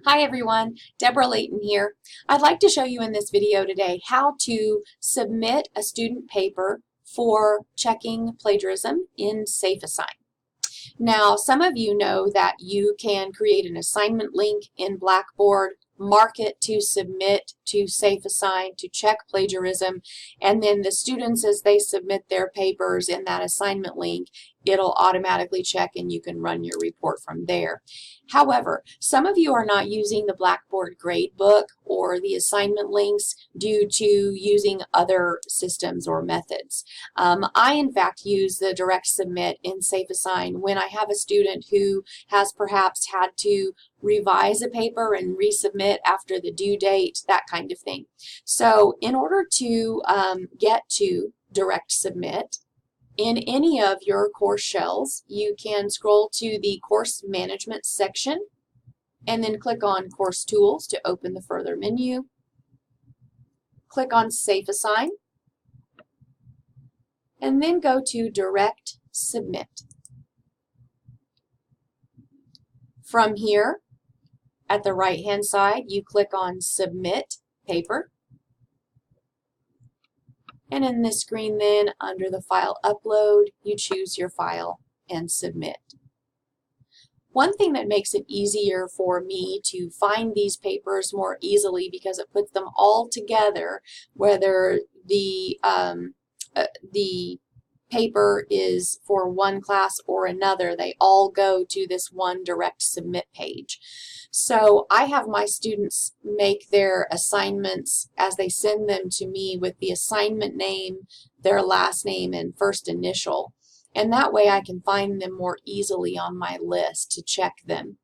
Hi everyone, Deborah Layton here. I'd like to show you in this video today how to submit a student paper for checking plagiarism in Safeassign. Now, some of you know that you can create an assignment link in Blackboard, mark it to submit to Safeassign to check plagiarism, and then the students, as they submit their papers in that assignment link, it'll automatically check and you can run your report from there. However, some of you are not using the Blackboard gradebook or the assignment links due to using other systems or methods. I, in fact, use the direct submit in Safeassign when I have a student who has perhaps had to revise a paper and resubmit after the due date, that kind of thing. So in order to get to direct submit, in any of your course shells, you can scroll to the course management section and then click on course tools to open the further menu. Click on Safeassign and then go to direct submit. From here, at the right hand side, you click on submit paper. And in this screen then, under the file upload, you choose your file and submit. One thing that makes it easier for me to find these papers more easily, because it puts them all together, whether the paper is for one class or another, they all go to this one direct submit page. So I have my students make their assignments as they send them to me with the assignment name, their last name, and first initial. And that way I can find them more easily on my list to check them.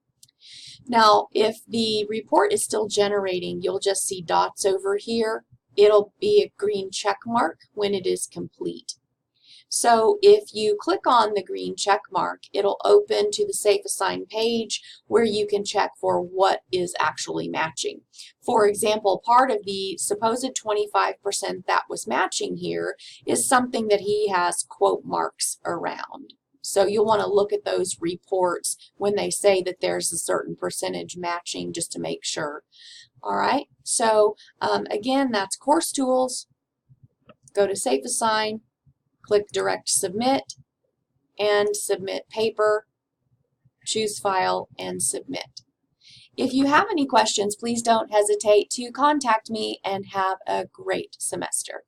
Now, if the report is still generating, you'll just see dots over here. It'll be a green check mark when it is complete. So if you click on the green check mark, it'll open to the Safeassign page where you can check for what is actually matching. For example, part of the supposed 25% that was matching here is something that he has quote marks around. So you'll want to look at those reports when they say that there's a certain percentage matching, just to make sure. All right, so again, that's Course Tools. Go to Safeassign. Click Direct Submit and Submit Paper, choose File, and Submit. If you have any questions, please don't hesitate to contact me, and have a great semester.